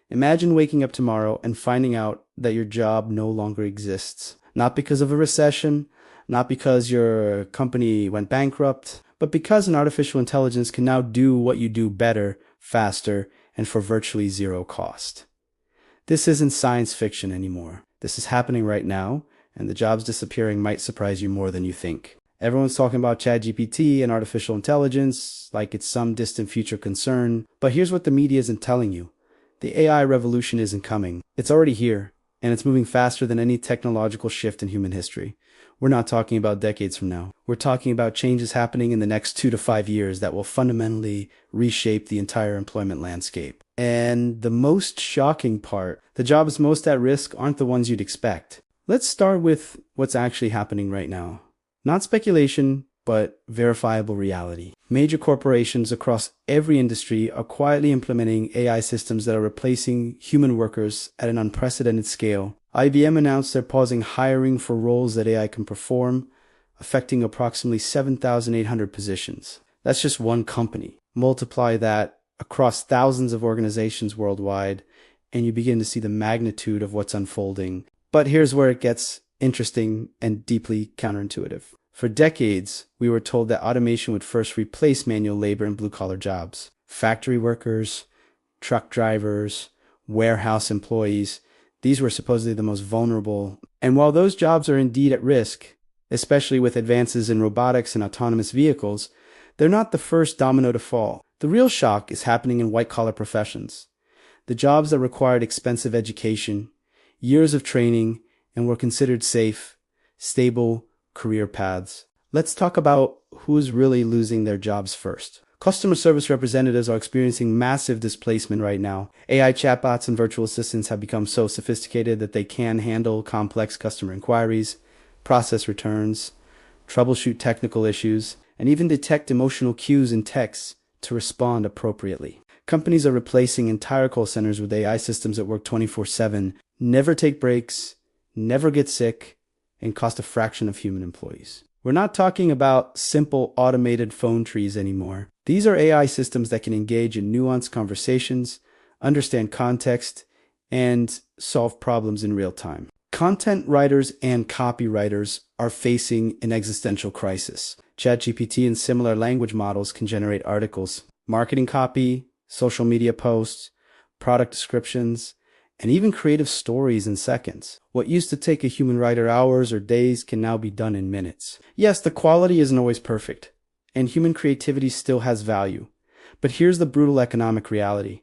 Imagine waking up tomorrow and finding out that your job no longer exists. Not because of a recession, not because your company went bankrupt, but because an artificial intelligence can now do what you do better, faster, and for virtually zero cost. This isn't science fiction anymore. This is happening right now, and the jobs disappearing might surprise you more than you think. Everyone's talking about ChatGPT and artificial intelligence like it's some distant future concern, but here's what the media isn't telling you. The AI revolution isn't coming. It's already here, and it's moving faster than any technological shift in human history. We're not talking about decades from now. We're talking about changes happening in the next 2 to 5 years that will fundamentally reshape the entire employment landscape. And the most shocking part, the jobs most at risk aren't the ones you'd expect. Let's start with what's actually happening right now. Not speculation, but verifiable reality. Major corporations across every industry are quietly implementing AI systems that are replacing human workers at an unprecedented scale. IBM announced they're pausing hiring for roles that AI can perform, affecting approximately 7,800 positions. That's just one company. Multiply that across thousands of organizations worldwide, and you begin to see the magnitude of what's unfolding. But here's where it gets interesting and deeply counterintuitive. For decades, we were told that automation would first replace manual labor in blue-collar jobs. Factory workers, truck drivers, warehouse employees, these were supposedly the most vulnerable. And while those jobs are indeed at risk, especially with advances in robotics and autonomous vehicles, they're not the first domino to fall. The real shock is happening in white-collar professions. The jobs that required expensive education, years of training, and were considered safe, stable career paths. Let's talk about who's really losing their jobs first. Customer service representatives are experiencing massive displacement right now. AI chatbots and virtual assistants have become so sophisticated that they can handle complex customer inquiries, process returns, troubleshoot technical issues, and even detect emotional cues in texts to respond appropriately. Companies are replacing entire call centers with AI systems that work 24/7, never take breaks, never get sick, and cost a fraction of human employees. We're not talking about simple automated phone trees anymore. These are AI systems that can engage in nuanced conversations, understand context, and solve problems in real time. Content writers and copywriters are facing an existential crisis. ChatGPT and similar language models can generate articles, marketing copy, social media posts, product descriptions, and even creative stories in seconds. What used to take a human writer hours or days can now be done in minutes. Yes, the quality isn't always perfect, and human creativity still has value. But here's the brutal economic reality.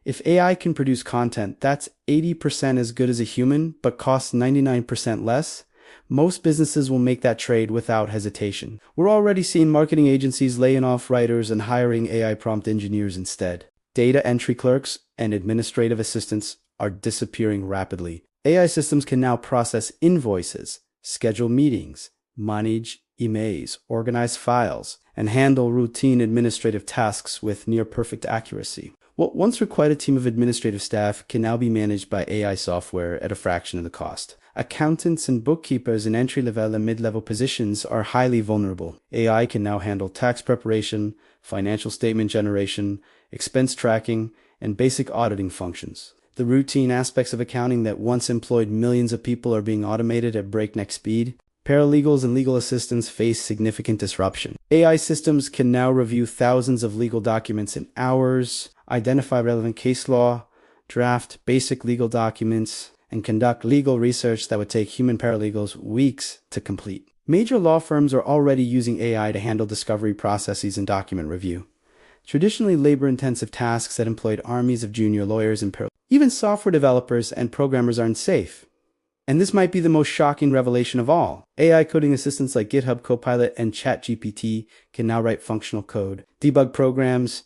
If AI can produce content that's 80% as good as a human, but costs 99% less, most businesses will make that trade without hesitation. We're already seeing marketing agencies laying off writers and hiring AI prompt engineers instead. Data entry clerks and administrative assistants are disappearing rapidly. AI systems can now process invoices, schedule meetings, manage emails, organize files, and handle routine administrative tasks with near-perfect accuracy. What once required a team of administrative staff can now be managed by AI software at a fraction of the cost. Accountants and bookkeepers in entry-level and mid-level positions are highly vulnerable. AI can now handle tax preparation, financial statement generation, expense tracking, and basic auditing functions. The routine aspects of accounting that once employed millions of people are being automated at breakneck speed. Paralegals and legal assistants face significant disruption. AI systems can now review thousands of legal documents in hours, identify relevant case law, draft basic legal documents, and conduct legal research that would take human paralegals weeks to complete. Major law firms are already using AI to handle discovery processes and document review. Traditionally labor-intensive tasks that employed armies of junior lawyers and paralegals. Even software developers and programmers aren't safe. And this might be the most shocking revelation of all. AI coding assistants like GitHub Copilot and ChatGPT can now write functional code, debug programs,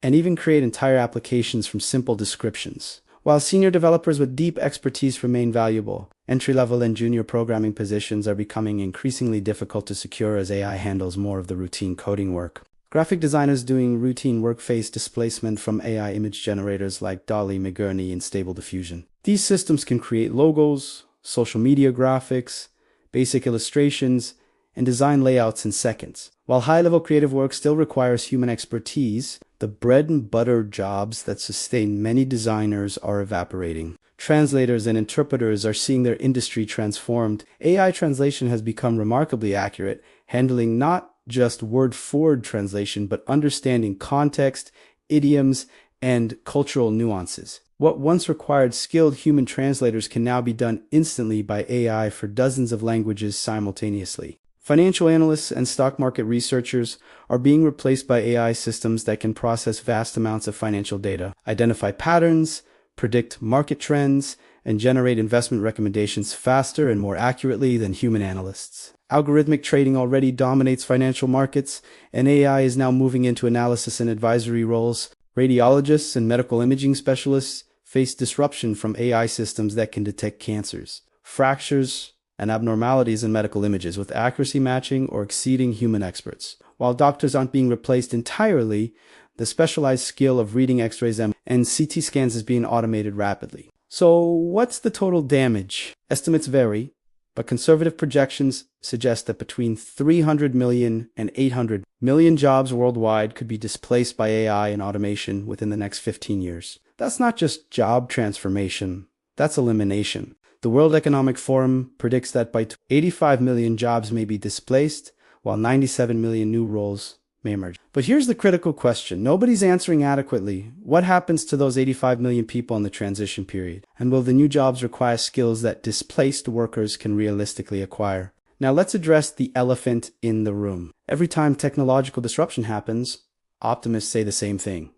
and even create entire applications from simple descriptions. While senior developers with deep expertise remain valuable, entry-level and junior programming positions are becoming increasingly difficult to secure as AI handles more of the routine coding work. Graphic designers doing routine work face displacement from AI image generators like DALL-E, Midjourney, and Stable Diffusion. These systems can create logos, social media graphics, basic illustrations, and design layouts in seconds. While high-level creative work still requires human expertise, the bread and butter jobs that sustain many designers are evaporating. Translators and interpreters are seeing their industry transformed. AI translation has become remarkably accurate, handling not just word-for-word translation, but understanding context, idioms, and cultural nuances. What once required skilled human translators can now be done instantly by AI for dozens of languages simultaneously. Financial analysts and stock market researchers are being replaced by AI systems that can process vast amounts of financial data, identify patterns, predict market trends, and generate investment recommendations faster and more accurately than human analysts. Algorithmic trading already dominates financial markets, and AI is now moving into analysis and advisory roles. Radiologists and medical imaging specialists face disruption from AI systems that can detect cancers, fractures, and abnormalities in medical images with accuracy matching or exceeding human experts. While doctors aren't being replaced entirely, the specialized skill of reading X-rays and CT scans is being automated rapidly. So what's the total damage? Estimates vary, but conservative projections suggest that between 300 million and 800 million jobs worldwide could be displaced by AI and automation within the next 15 years. That's not just job transformation, that's elimination. The World Economic Forum predicts that by 85 million jobs may be displaced, while 97 million new roles may emerge. But here's the critical question. Nobody's answering adequately. What happens to those 85 million people in the transition period? And will the new jobs require skills that displaced workers can realistically acquire? Now let's address the elephant in the room. Every time technological disruption happens, optimists say the same thing.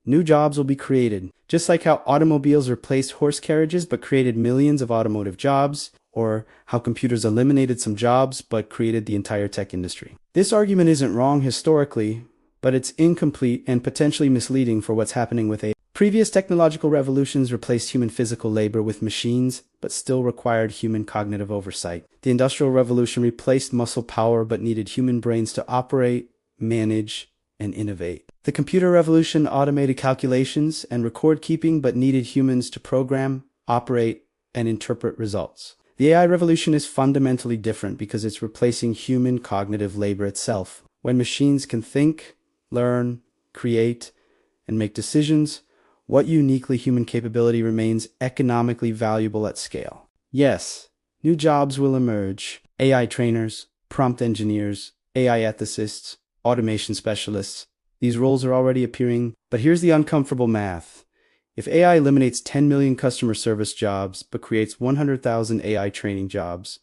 New jobs will be created. Just like how automobiles replaced horse carriages but created millions of automotive jobs, or how computers eliminated some jobs but created the entire tech industry. This argument isn't wrong historically, but it's incomplete and potentially misleading for what's happening with AI. Previous technological revolutions replaced human physical labor with machines, but still required human cognitive oversight. The Industrial Revolution replaced muscle power but needed human brains to operate, manage, and innovate. The computer revolution automated calculations and record keeping but needed humans to program, operate, and interpret results. The AI revolution is fundamentally different because it's replacing human cognitive labor itself. When machines can think, learn, create, and make decisions, what uniquely human capability remains economically valuable at scale? Yes, new jobs will emerge. AI trainers, prompt engineers, AI ethicists, automation specialists. These roles are already appearing, but here's the uncomfortable math. If AI eliminates 10 million customer service jobs but creates 100,000 AI training jobs,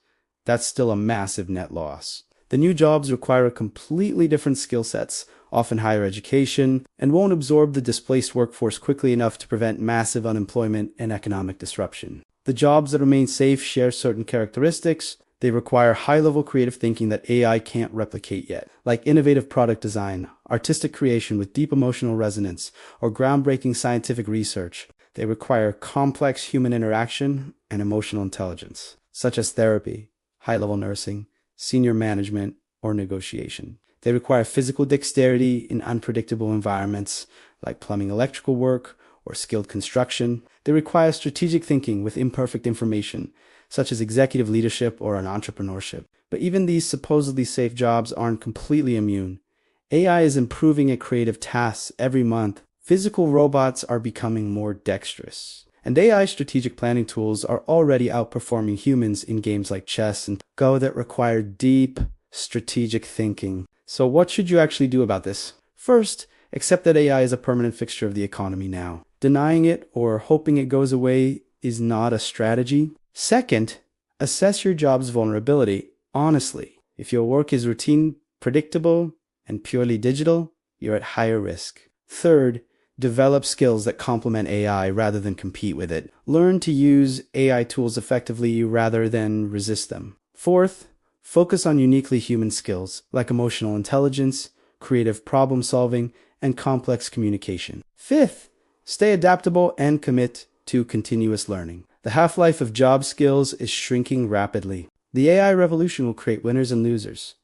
that's still a massive net loss. The new jobs require completely different skill sets, often higher education, and won't absorb the displaced workforce quickly enough to prevent massive unemployment and economic disruption. The jobs that remain safe share certain characteristics. They require high-level creative thinking that AI can't replicate yet, like innovative product design, artistic creation with deep emotional resonance, or groundbreaking scientific research. They require complex human interaction and emotional intelligence, such as therapy, high-level nursing, senior management, or negotiation. They require physical dexterity in unpredictable environments, like plumbing, electrical work, or skilled construction. They require strategic thinking with imperfect information, such as executive leadership or an entrepreneurship. But even these supposedly safe jobs aren't completely immune. AI is improving at creative tasks every month. Physical robots are becoming more dexterous. And AI strategic planning tools are already outperforming humans in games like chess and Go that require deep, strategic thinking. So what should you actually do about this? First, accept that AI is a permanent fixture of the economy now. Denying it or hoping it goes away is not a strategy. Second, assess your job's vulnerability honestly. If your work is routine, predictable, and purely digital, you're at higher risk. Third, develop skills that complement AI rather than compete with it. Learn to use AI tools effectively rather than resist them. Fourth, focus on uniquely human skills like emotional intelligence, creative problem solving, and complex communication. Fifth, stay adaptable and commit to continuous learning. The half-life of job skills is shrinking rapidly. The AI revolution will create winners and losers,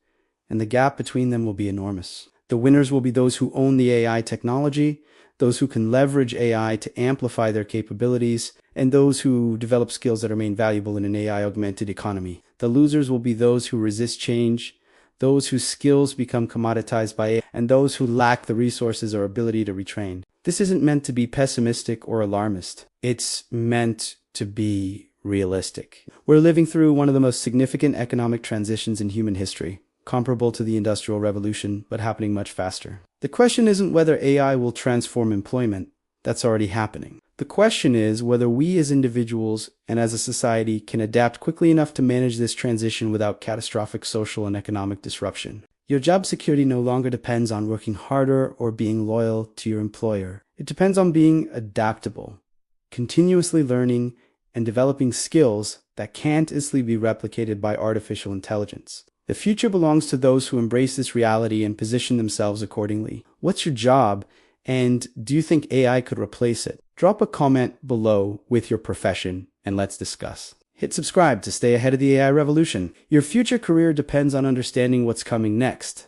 and the gap between them will be enormous. The winners will be those who own the AI technology. those who can leverage AI to amplify their capabilities, and those who develop skills that remain valuable in an AI-augmented economy. The losers will be those who resist change, those whose skills become commoditized by AI, and those who lack the resources or ability to retrain. This isn't meant to be pessimistic or alarmist. It's meant to be realistic. We're living through one of the most significant economic transitions in human history, comparable to the Industrial Revolution, but happening much faster. The question isn't whether AI will transform employment. That's already happening. The question is whether we as individuals and as a society can adapt quickly enough to manage this transition without catastrophic social and economic disruption. Your job security no longer depends on working harder or being loyal to your employer. It depends on being adaptable, continuously learning, and developing skills that can't easily be replicated by artificial intelligence. The future belongs to those who embrace this reality and position themselves accordingly. What's your job, and do you think AI could replace it? Drop a comment below with your profession, and let's discuss. Hit subscribe to stay ahead of the AI revolution. Your future career depends on understanding what's coming next.